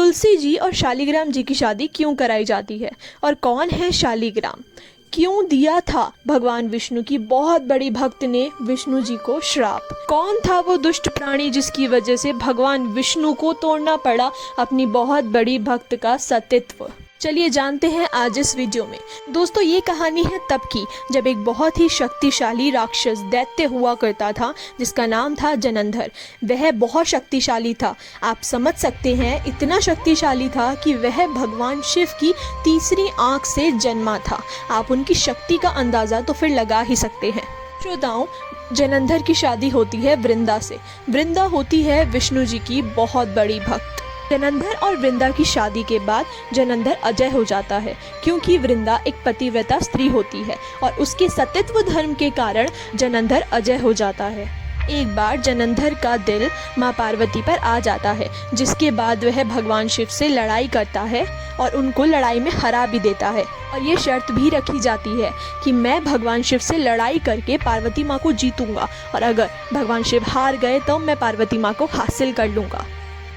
तुलसी जी और शालिग्राम जी की शादी क्यों कराई जाती है और कौन है शालिग्राम? क्यों दिया था भगवान विष्णु की बहुत बड़ी भक्त ने विष्णु जी को श्राप? कौन था वो दुष्ट प्राणी जिसकी वजह से भगवान विष्णु को तोड़ना पड़ा अपनी बहुत बड़ी भक्त का सतीत्व? चलिए जानते हैं आज इस वीडियो में। दोस्तों, ये कहानी है तब की जब एक बहुत ही शक्तिशाली राक्षस दैत्य हुआ करता था जिसका नाम था जनंधर। वह बहुत शक्तिशाली था, आप समझ सकते हैं, इतना शक्तिशाली था कि वह भगवान शिव की तीसरी आंख से जन्मा था। आप उनकी शक्ति का अंदाज़ा तो फिर लगा ही सकते हैं। श्रोताओं, जनंधर की शादी होती है वृंदा से। वृंदा होती है विष्णु जी की बहुत बड़ी भक्त। जनंधर और वृंदा की शादी के बाद जनंधर अजय हो जाता है क्योंकि वृंदा एक पतिव्रता स्त्री होती है और उसके सतीत्व धर्म के कारण जनंधर अजय हो जाता है। एक बार जनंधर का दिल माँ पार्वती पर आ जाता है, जिसके बाद वह भगवान शिव से लड़ाई करता है और उनको लड़ाई में हरा भी देता है। और ये शर्त भी रखी जाती है कि मैं भगवान शिव से लड़ाई करके पार्वती माँ को जीतूंगा और अगर भगवान शिव हार गए तो मैं पार्वती माँ को हासिल कर लूँगा।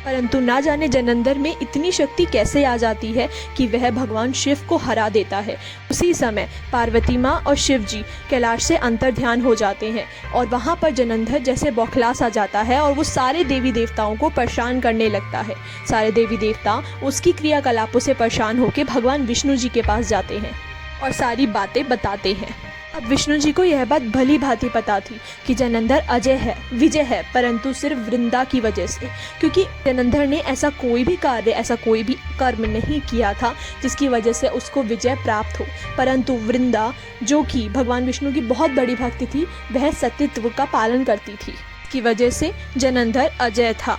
परंतु ना जाने जनंधर में इतनी शक्ति कैसे आ जाती है कि वह भगवान शिव को हरा देता है। उसी समय पार्वती माँ और शिव जी कैलाश से अंतर्ध्यान हो जाते हैं और वहाँ पर जनंधर जैसे बौखला सा जाता है और वो सारे देवी देवताओं को परेशान करने लगता है। सारे देवी देवता उसकी क्रियाकलापों से परेशान होकर भगवान विष्णु जी के पास जाते हैं और सारी बातें बताते हैं। अब विष्णु जी को यह बात भली भांति पता थी कि जनंधर अजय है, विजय है, परंतु सिर्फ वृंदा की वजह से, क्योंकि जनंधर ने ऐसा कोई भी कार्य, ऐसा कोई भी कर्म नहीं किया था जिसकी वजह से उसको विजय प्राप्त हो। परंतु वृंदा, जो कि भगवान विष्णु की बहुत बड़ी भक्त थी, वह सतीत्व का पालन करती थी, की वजह से जनंधर अजय था।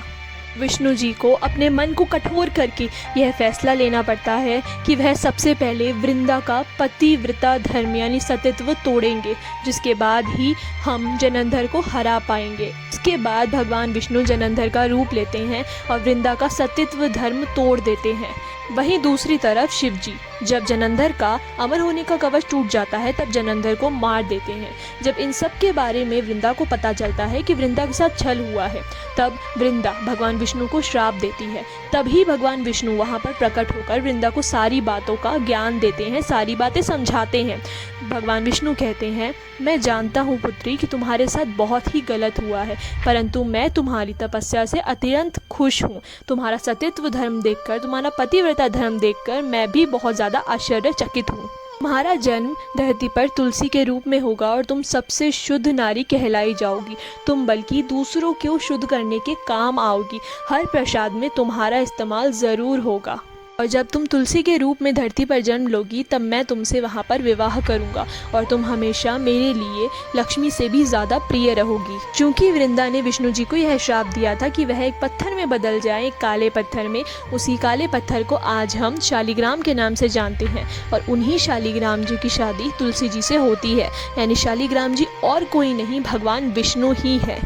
विष्णु जी को अपने मन को कठोर करके यह फैसला लेना पड़ता है कि वह सबसे पहले वृंदा का पतिव्रता धर्म यानी सतीत्व तोड़ेंगे, जिसके बाद ही हम जनंधर को हरा पाएंगे। इसके बाद भगवान विष्णु जनंधर का रूप लेते हैं और वृंदा का सतीत्व धर्म तोड़ देते हैं। वहीं दूसरी तरफ शिव जी, जब जनंधर का अमर होने का कवच टूट जाता है तब जनंधर को मार देते हैं। जब इन सब के बारे में वृंदा को पता चलता है कि वृंदा के साथ छल हुआ है, तब वृंदा भगवान विष्णु को श्राप देती है। तभी भगवान विष्णु वहाँ पर प्रकट होकर वृंदा को सारी बातों का ज्ञान देते हैं, सारी बातें समझाते हैं। भगवान विष्णु कहते हैं, मैं जानता हूँ पुत्री कि तुम्हारे साथ बहुत ही गलत हुआ है, परंतु मैं तुम्हारी तपस्या से अत्यंत खुश हूँ। तुम्हारा सतीत्व धर्म देखकर, तुम्हारा पतिव्रता धर्म देखकर मैं भी बहुत ज़्यादा आश्चर्यचकित हूँ। तुम्हारा जन्म धरती पर तुलसी के रूप में होगा और तुम सबसे शुद्ध नारी कहलाई जाओगी। तुम बल्कि दूसरों को शुद्ध करने के काम आओगी। हर प्रसाद में तुम्हारा इस्तेमाल ज़रूर होगा और जब तुम तुलसी के रूप में धरती पर जन्म लोगी तब मैं तुमसे वहाँ पर विवाह करूँगा और तुम हमेशा मेरे लिए लक्ष्मी से भी ज़्यादा प्रिय रहोगी। चूँकि वृंदा ने विष्णु जी को यह श्राप दिया था कि वह एक पत्थर में बदल जाए, एक काले पत्थर में, उसी काले पत्थर को आज हम शालिग्राम के नाम से जानते हैं और उन्हीं शालिग्राम जी की शादी तुलसी जी से होती है। यानी शालिग्राम जी और कोई नहीं, भगवान विष्णु ही है।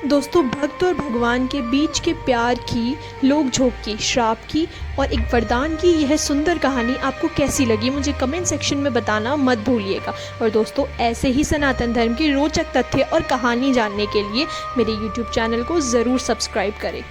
दोस्तों, भक्त और भगवान के बीच के प्यार की, लोक झोंक की, श्राप की और एक वरदान की यह सुंदर कहानी आपको कैसी लगी मुझे कमेंट सेक्शन में बताना मत भूलिएगा। और दोस्तों, ऐसे ही सनातन धर्म के रोचक तथ्य और कहानी जानने के लिए मेरे YouTube चैनल को ज़रूर सब्सक्राइब करें।